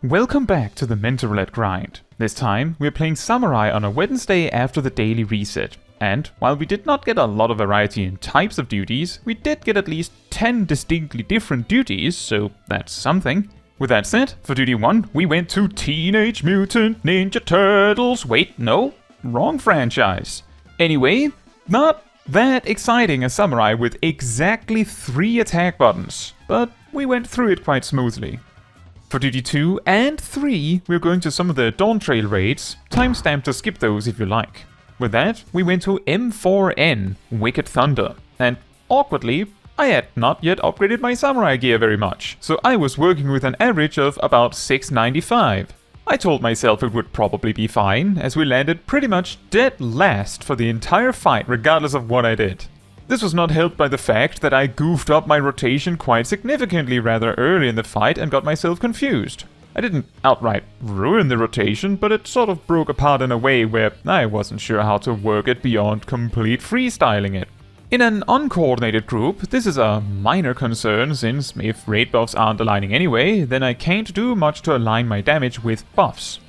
Welcome back to the Mentor Roulette grind. This time, we're playing Samurai on a Wednesday after the daily reset. And while we did not get a lot of variety in types of duties, we did get at least 10 distinctly different duties, so that's something. With that said, for duty 1, we went to Teenage Mutant Ninja Turtles. Wait, no, wrong franchise. Anyway, not that exciting a samurai with exactly 3 attack buttons, but we went through it quite smoothly. For duty 2 and 3, we're going to some of the Dawntrail raids, timestamp to skip those if you like. With that, we went to M4N, Wicked Thunder, and awkwardly, I had not yet upgraded my samurai gear very much, so I was working with an average of about 695. I told myself it would probably be fine, as we landed pretty much dead last for the entire fight regardless of what I did. This was not helped by the fact that I goofed up my rotation quite significantly rather early in the fight and got myself confused. I didn't outright ruin the rotation, but it sort of broke apart in a way where I wasn't sure how to work it beyond complete freestyling it. In an uncoordinated group, this is a minor concern since if raid buffs aren't aligning anyway, then I can't do much to align my damage with buffs.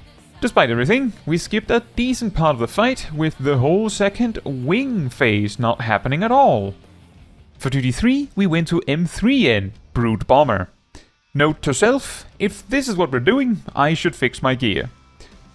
Despite everything, we skipped a decent part of the fight, with the whole second wing phase not happening at all. For duty 3, we went to M3N, Brute Bomber. Note to self, if this is what we're doing, I should fix my gear.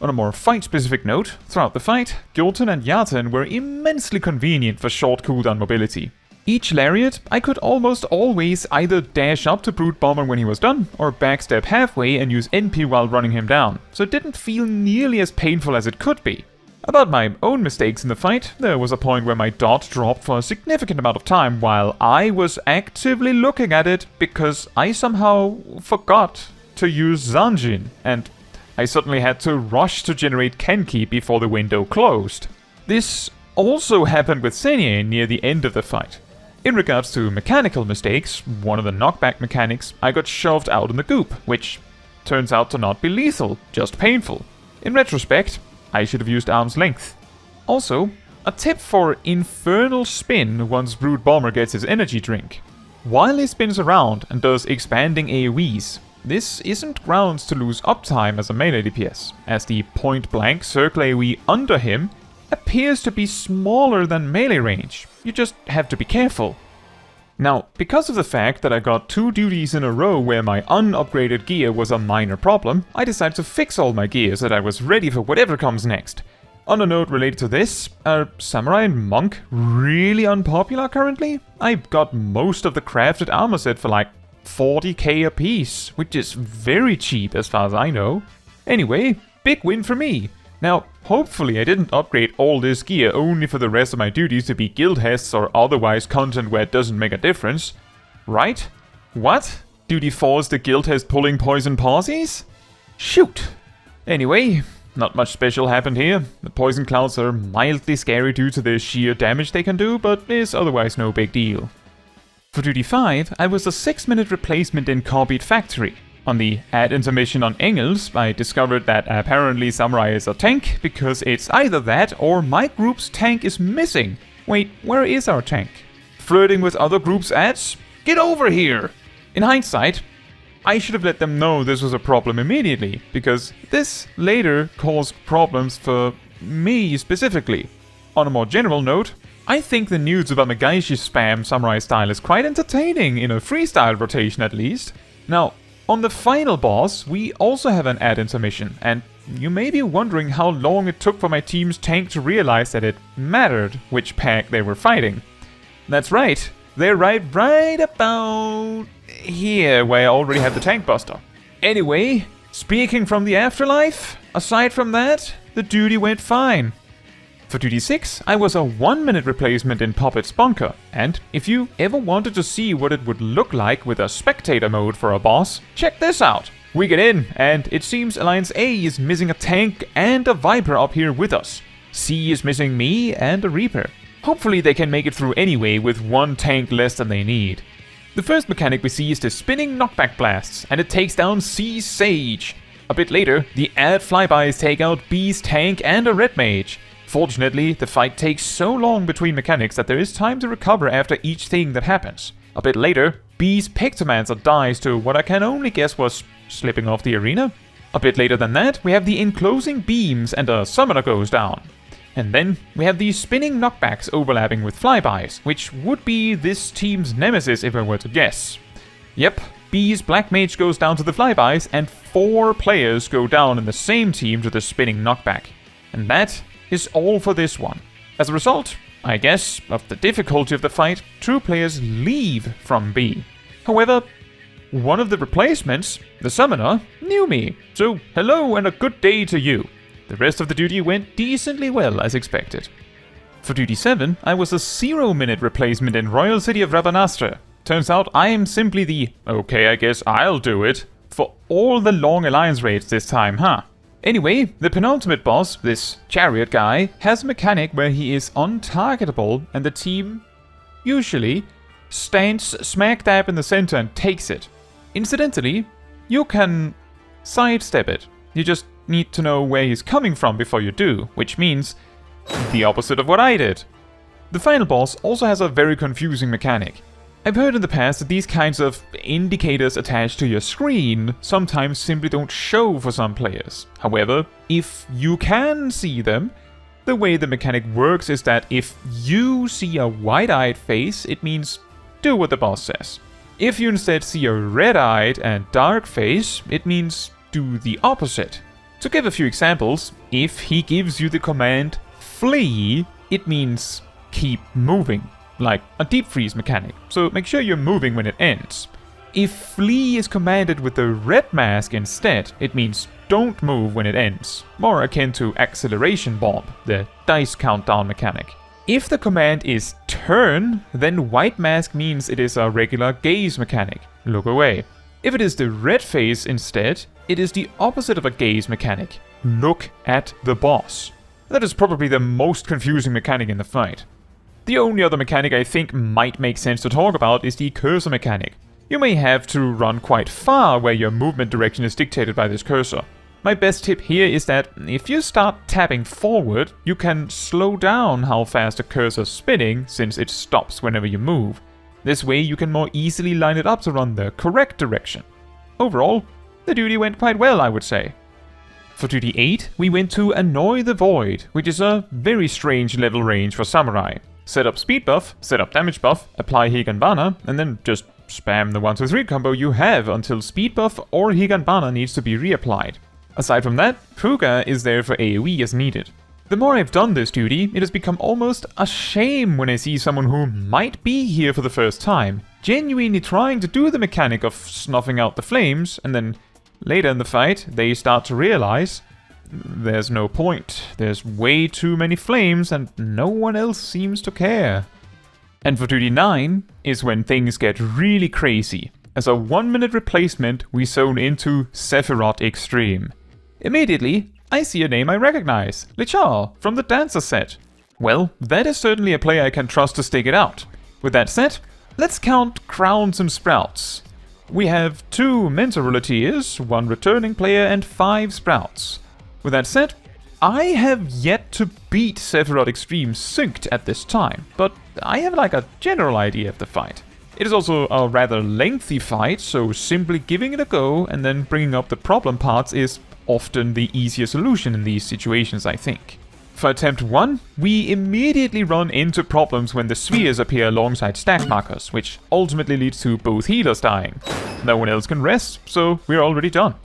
On a more fight-specific note, throughout the fight, Gulten and Yaten were immensely convenient for short cooldown mobility. Each lariat, I could almost always either dash up to Brute Bomber when he was done, or backstep halfway and use NP while running him down, so it didn't feel nearly as painful as it could be. About my own mistakes in the fight, there was a point where my dot dropped for a significant amount of time while I was actively looking at it because I somehow forgot to use Zanjin, and I suddenly had to rush to generate Kenki before the window closed. This also happened with Senye near the end of the fight. In regards to mechanical mistakes, one of the knockback mechanics, I got shoved out in the goop, which turns out to not be lethal, just painful. In retrospect, I should have used arm's length. Also, a tip for infernal spin once Brute Bomber gets his energy drink. While he spins around and does expanding AoEs, this isn't grounds to lose uptime as a melee DPS, as the point-blank circle AoE under him appears to be smaller than melee range. You just have to be careful. Now, because of the fact that I got 2 duties in a row where my unupgraded gear was a minor problem, I decided to fix all my gear so that I was ready for whatever comes next. On a note related to this, are Samurai and Monk really unpopular currently? I got most of the crafted armor set for like 40k a piece, which is very cheap as far as I know. Anyway, big win for me. Now, hopefully I didn't upgrade all this gear only for the rest of my duties to be guild hests or otherwise content where it doesn't make a difference. Right? What? Duty 4 is the guild hest pulling poison Posies? Shoot! Anyway, not much special happened here. The poison clouds are mildly scary due to the sheer damage they can do, but is otherwise no big deal. For duty 5, I was a 6-minute replacement in Corbett Factory. On the ad intermission on Engels, I discovered that apparently Samurai is a tank, because it's either that or my group's tank is missing. Wait, where is our tank? Flirting with other groups' ads? Get over here! In hindsight, I should have let them know this was a problem immediately, because this later caused problems for me specifically. On a more general note, I think the news about Megaishi spam Samurai style is quite entertaining, in a freestyle rotation at least. Now, on the final boss, we also have an ad intermission, and you may be wondering how long it took for my team's tank to realize that it mattered which pack they were fighting. That's right, they arrived right about here, where I already have the tank buster. Anyway, speaking from the afterlife, aside from that, the duty went fine. For duty 6, I was a 1-minute replacement in Puppet's bunker, and if you ever wanted to see what it would look like with a spectator mode for a boss, check this out. We get in, and it seems Alliance A is missing a tank and a Viper up here with us. C is missing me and a Reaper. Hopefully they can make it through anyway with 1 tank less than they need. The first mechanic we see is the spinning knockback blasts, and it takes down C's Sage. A bit later, the ad flybys take out B's tank and a red mage. Fortunately, the fight takes so long between mechanics that there is time to recover after each thing that happens. A bit later, B's Pictomancer dies to what I can only guess was slipping off the arena. A bit later than that, we have the enclosing beams and a summoner goes down. And then we have the spinning knockbacks overlapping with flybys, which would be this team's nemesis if I were to guess. Yep, B's Black Mage goes down to the flybys, and 4 players go down in the same team to the spinning knockback. And that is all for this one. As a result, I guess, of the difficulty of the fight, 2 players leave from B. However, one of the replacements, the summoner, knew me, so hello and a good day to you. The rest of the duty went decently well as expected. For Duty 7, I was a 0-minute replacement in Royal City of Rabanastre. Turns out I am simply the, okay I guess I'll do it, for all the long alliance raids this time, huh? Anyway, the penultimate boss, this chariot guy, has a mechanic where he is untargetable and the team, usually, stands smack dab in the center and takes it. Incidentally, you can sidestep it. You just need to know where he's coming from before you do, which means the opposite of what I did. The final boss also has a very confusing mechanic. I've heard in the past that these kinds of indicators attached to your screen sometimes simply don't show for some players. However, if you can see them, the way the mechanic works is that if you see a wide-eyed face, it means do what the boss says. If you instead see a red-eyed and dark face, it means do the opposite. To give a few examples, if he gives you the command flee, it means keep moving, like a deep freeze mechanic, so make sure you're moving when it ends. If flee is commanded with the red mask instead, it means don't move when it ends, more akin to acceleration bomb, the dice countdown mechanic. If the command is turn, then white mask means it is a regular gaze mechanic, look away. If it is the red face instead, it is the opposite of a gaze mechanic, look at the boss. That is probably the most confusing mechanic in the fight. The only other mechanic I think might make sense to talk about is the cursor mechanic. You may have to run quite far where your movement direction is dictated by this cursor. My best tip here is that if you start tapping forward, you can slow down how fast the cursor is spinning since it stops whenever you move. This way you can more easily line it up to run the correct direction. Overall, the duty went quite well, I would say. For Duty 8, we went to Annoy the Void, which is a very strange level range for Samurai. Set up speed buff, set up damage buff, apply Higanbana, and then just spam the 1-2-3 combo you have until speed buff or Higanbana needs to be reapplied. Aside from that, Pruga is there for AoE as needed. The more I've done this duty, it has become almost a shame when I see someone who might be here for the first time, genuinely trying to do the mechanic of snuffing out the flames, and then later in the fight, they start to realize there's no point. There's way too many flames and no one else seems to care. And for Duty 9 is when things get really crazy. As a 1-minute replacement, we zone into Sephirot Extreme. Immediately, I see a name I recognize, Lichar, from the Dancer set. Well, that is certainly a player I can trust to stick it out. With that said, let's count crowns and sprouts. We have 2 Mentor Roulettes, 1 returning player and 5 sprouts. With that said, I have yet to beat Sephirot Extreme synced at this time, but I have like a general idea of the fight. It is also a rather lengthy fight, so simply giving it a go and then bringing up the problem parts is often the easier solution in these situations, I think. For attempt 1, we immediately run into problems when the spheres appear alongside stack markers, which ultimately leads to both healers dying. No one else can rest, so we're already done.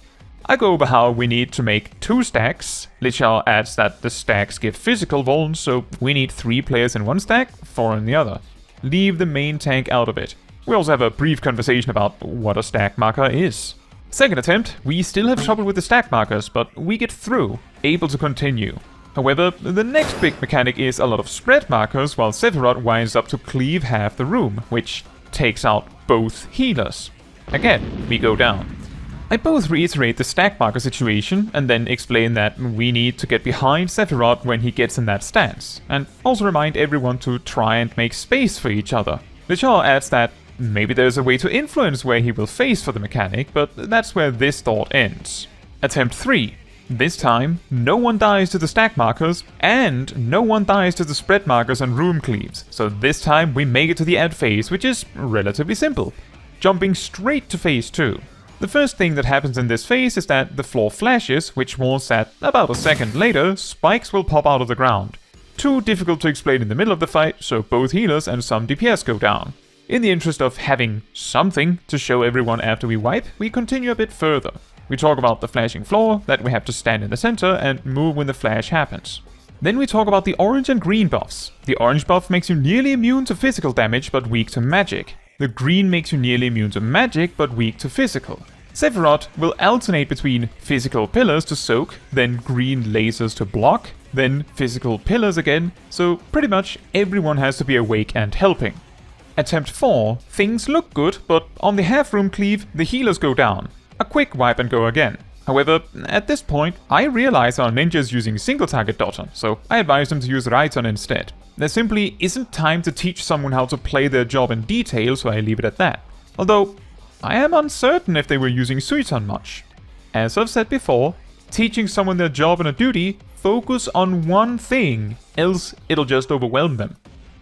I go over how we need to make 2 stacks. Lichar adds that the stacks give physical vulns, so we need 3 players in one stack, 4 in the other. Leave the main tank out of it. We also have a brief conversation about what a stack marker is. Second attempt, we still have trouble with the stack markers, but we get through, able to continue. However, the next big mechanic is a lot of spread markers, while Sephirot winds up to cleave half the room, which takes out both healers. Again, we go down. I both reiterate the stack marker situation, and then explain that we need to get behind Sephirot when he gets in that stance, and also remind everyone to try and make space for each other. Lichar adds that maybe there's a way to influence where he will face for the mechanic, but that's where this thought ends. Attempt 3. This time, no one dies to the stack markers, and no one dies to the spread markers and room cleaves, so this time we make it to the end phase, which is relatively simple. Jumping straight to phase 2. The first thing that happens in this phase is that the floor flashes, which was that about a second later, spikes will pop out of the ground. Too difficult to explain in the middle of the fight, so both healers and some DPS go down. In the interest of having something to show everyone after we wipe, we continue a bit further. We talk about the flashing floor, that we have to stand in the center and move when the flash happens. Then we talk about the orange and green buffs. The orange buff makes you nearly immune to physical damage but weak to magic. The green makes you nearly immune to magic but weak to physical. Sephirot will alternate between physical pillars to soak, then green lasers to block, then physical pillars again, so pretty much everyone has to be awake and helping. Attempt 4, things look good, but on the half-room cleave, the healers go down. A quick wipe and go again. However, at this point, I realize our ninja is using single-target Dotton, so I advise them to use Raiton instead. There simply isn't time to teach someone how to play their job in detail, so I leave it at that. Although, I am uncertain if they were using Suiton much. As I've said before, teaching someone their job and a duty, focus on one thing, else it'll just overwhelm them.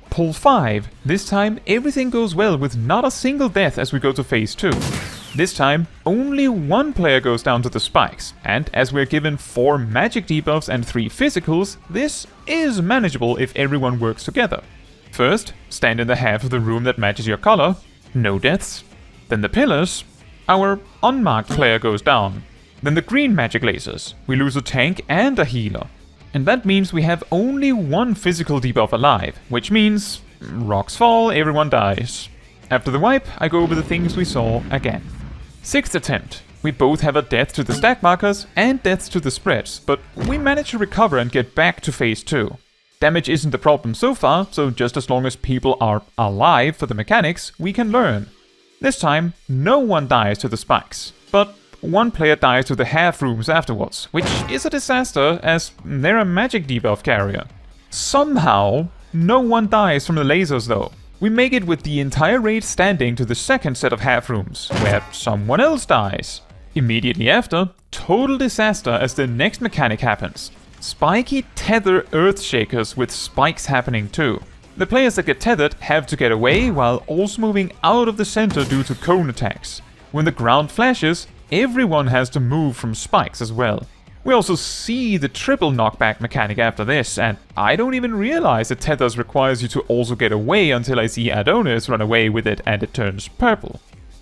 Pull 5. This time, everything goes well with not a single death as we go to phase 2. This time, only one player goes down to the spikes, and as we're given 4 magic debuffs and 3 physicals, this is manageable if everyone works together. First, stand in the half of the room that matches your color, no deaths. Then the pillars, our unmarked player goes down. Then the green magic lasers, we lose a tank and a healer. And that means we have only 1 physical debuff alive, which means rocks fall, everyone dies. After the wipe, I go over the things we saw again. 6th attempt. We both have a death to the stack markers and deaths to the spreads, but we manage to recover and get back to phase 2. Damage isn't the problem so far, so just as long as people are alive for the mechanics, we can learn. This time, no one dies to the spikes, but one player dies to the half rooms afterwards, which is a disaster as they're a magic debuff carrier. Somehow, no one dies from the lasers though. We make it with the entire raid standing to the second set of half rooms, where someone else dies. Immediately after, total disaster as the next mechanic happens. Spiky tether earthshakers with spikes happening too. The players that get tethered have to get away while also moving out of the center due to cone attacks. When the ground flashes, everyone has to move from spikes as well. We also see the triple knockback mechanic after this, and I don't even realize that tethers requires you to also get away until I see Adonis run away with it and it turns purple.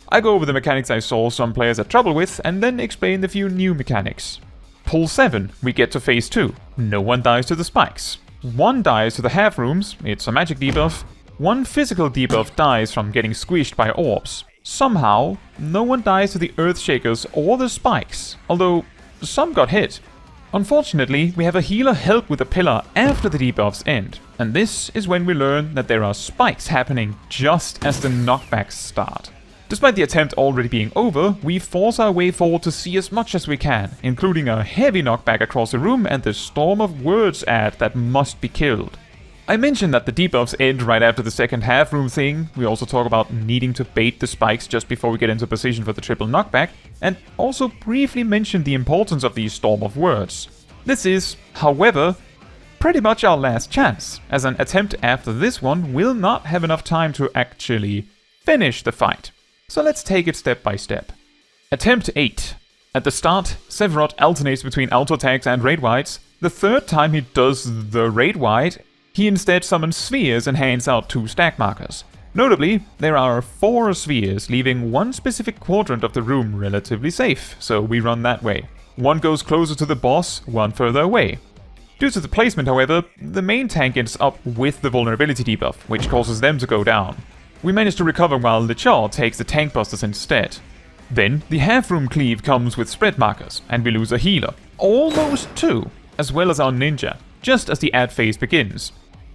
I go over the mechanics I saw some players had trouble with and then explain the few new mechanics. Pull 7, we get to phase 2. No one dies to the spikes. 1 dies to the half rooms, it's a magic debuff. 1 physical debuff dies from getting squished by orbs. Somehow, no one dies to the earthshakers or the spikes, although some got hit. Unfortunately, we have a healer help with a pillar after the debuffs end, and this is when we learn that there are spikes happening just as the knockbacks start. Despite the attempt already being over, we force our way forward to see as much as we can, including a heavy knockback across the room and the storm of words ad that must be killed. I mentioned that the debuffs end right after the second half room thing. We also talk about needing to bait the spikes just before we get into position for the triple knockback, and also briefly mentioned the importance of these storm of words. This is, however, pretty much our last chance, as an attempt after this one will not have enough time to actually finish the fight. So let's take it step by step. Attempt 8. At the start, Sephirot alternates between auto attacks and raid wides. The third time he does the raid wide, he instead summons spheres and hands out 2 stack markers. Notably, there are 4 spheres, leaving 1 specific quadrant of the room relatively safe, so we run that way. 1 goes closer to the boss, 1 further away. Due to the placement, however, the main tank ends up with the vulnerability debuff, which causes them to go down. We manage to recover while Lichar takes the tank busters instead. Then, the half-room cleave comes with spread markers, and we lose a healer. Almost 2, as well as our ninja, just as the ad phase begins.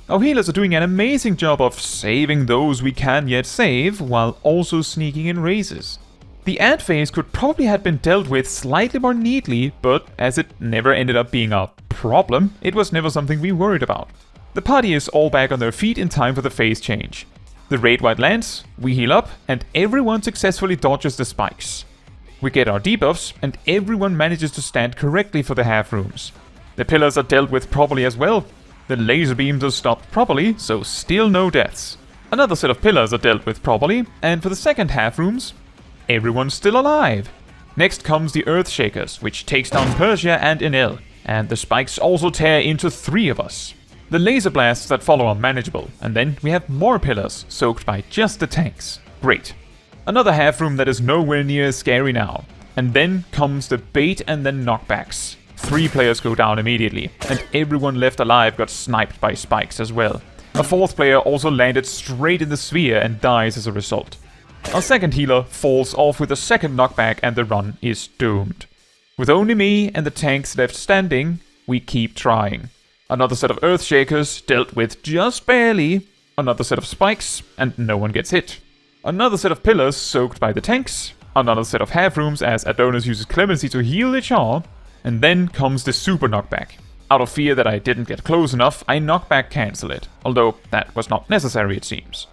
Our healers are doing an amazing job of saving those we can yet save, while also sneaking in raises. The ad phase could probably have been dealt with slightly more neatly, but as it never ended up being a problem, it was never something we worried about. The party is all back on their feet in time for the phase change. The raid wide lands, we heal up, and everyone successfully dodges the spikes. We get our debuffs, and everyone manages to stand correctly for the half rooms. The pillars are dealt with properly as well. The laser beams are stopped properly, so still no deaths. Another set of pillars are dealt with properly, and for the second half rooms, everyone's still alive. Next comes the Earthshakers, which takes down Persia and Enel, and the spikes also tear into 3 of us. The laser blasts that follow are manageable, and then we have more pillars, soaked by just the tanks. Great. Another half room that is nowhere near as scary now. And then comes the bait and then knockbacks. 3 players go down immediately, and everyone left alive got sniped by spikes as well. A 4th player also landed straight in the sphere and dies as a result. Our second healer falls off with a second knockback and the run is doomed. With only me and the tanks left standing, we keep trying. Another set of Earthshakers dealt with just barely. Another set of spikes, and no one gets hit. Another set of pillars soaked by the tanks. Another set of half rooms as Adonis uses Clemency to heal the Char. And then comes the super knockback. Out of fear that I didn't get close enough, I knockback cancel it. Although that was not necessary, it seems.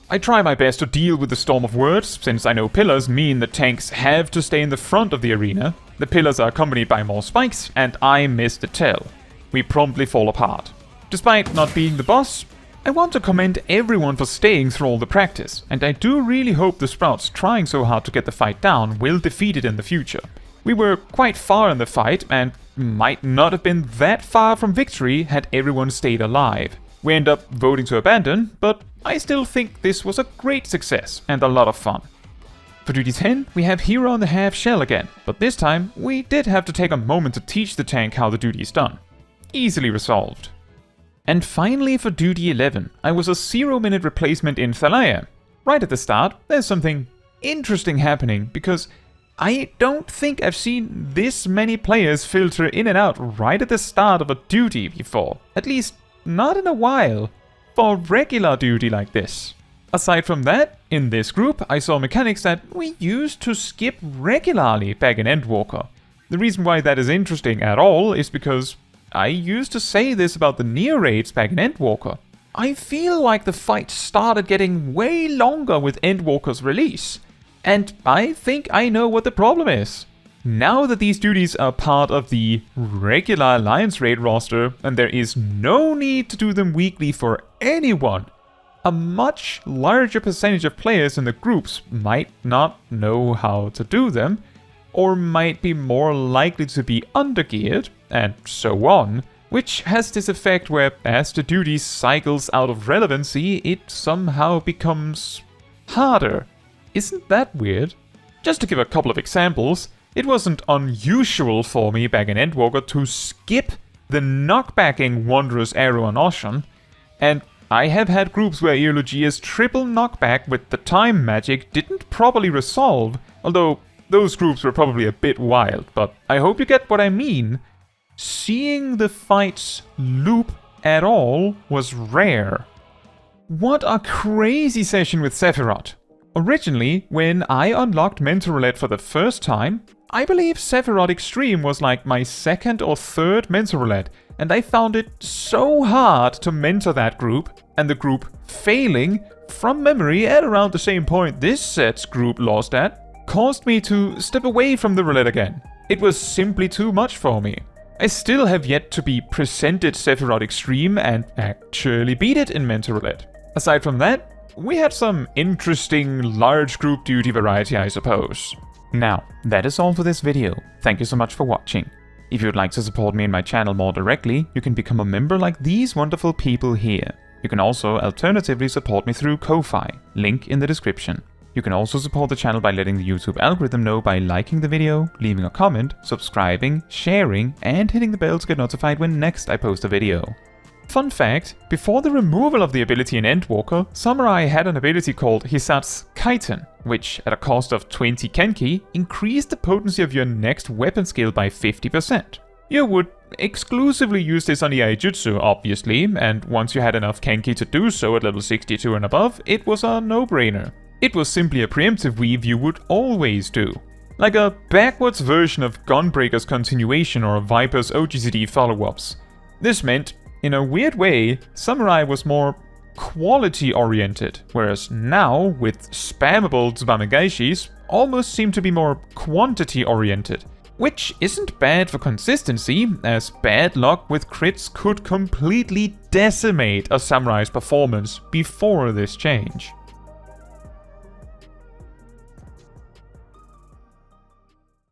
I try my best to deal with the storm of words, since I know pillars mean the tanks have to stay in the front of the arena. The pillars are accompanied by more spikes, and I miss the tell. We promptly fall apart. Despite not being the boss, I want to commend everyone for staying through all the practice, and I do really hope the Sprouts trying so hard to get the fight down will defeat it in the future. We were quite far in the fight, and might not have been that far from victory had everyone stayed alive. We end up voting to abandon, but I still think this was a great success and a lot of fun. For Duty 10, we have Hero on the half shell again, but this time we did have to take a moment to teach the tank how the duty is done. Easily resolved. And finally for Duty 11, I was a 0-minute replacement in Thaleia. Right at the start, there's something interesting happening, because I don't think I've seen this many players filter in and out right at the start of a duty before. At least, not in a while. For regular duty like this. Aside from that, in this group, I saw mechanics that we used to skip regularly back in Endwalker. The reason why that is interesting at all is because I used to say this about the Neo raids back in Endwalker. I feel like the fight started getting way longer with Endwalker's release. And I think I know what the problem is. Now that these duties are part of the regular Alliance raid roster, and there is no need to do them weekly for anyone, a much larger percentage of players in the groups might not know how to do them, or might be more likely to be undergeared, and so on, which has this effect where as the duty cycles out of relevancy, it somehow becomes harder. Isn't that weird? Just to give a couple of examples, it wasn't unusual for me back in Endwalker to skip the knockbacking Wanderer's Arrow on Ocean, and I have had groups where Eulogia's triple knockback with the time magic didn't properly resolve, although those groups were probably a bit wild, but I hope you get what I mean. Seeing the fights loop at all was rare. What a crazy session with Sephirot. Originally, when I unlocked Mentor Roulette for the first time, I believe Sephirot Extreme was like my 2nd or 3rd Mentor Roulette, and I found it so hard to mentor that group, and the group failing, from memory at around the same point this set's group lost at, caused me to step away from the roulette again. It was simply too much for me. I still have yet to be presented Sephirot Extreme and actually beat it in Mentor Roulette. Aside from that, we had some interesting large group duty variety, I suppose. Now, that is all for this video. Thank you so much for watching. If you would like to support me and my channel more directly, you can become a member like these wonderful people here. You can also alternatively support me through Ko-Fi, link in the description. You can also support the channel by letting the YouTube algorithm know by liking the video, leaving a comment, subscribing, sharing, and hitting the bell to get notified when next I post a video. Fun fact, before the removal of the ability in Endwalker, Samurai had an ability called Hisat's Kaiten, which, at a cost of 20 Kenki, increased the potency of your next weapon skill by 50%. You would exclusively use this on the Aijutsu, obviously, and once you had enough Kenki to do so at level 62 and above, it was a no-brainer. It was simply a preemptive weave you would always do. Like a backwards version of Gunbreaker's continuation or Viper's OGCD follow-ups. This meant, in a weird way, Samurai was more quality-oriented, whereas now, with spammable Tsubamegaishis, almost seem to be more quantity-oriented. Which isn't bad for consistency, as bad luck with crits could completely decimate a Samurai's performance before this change.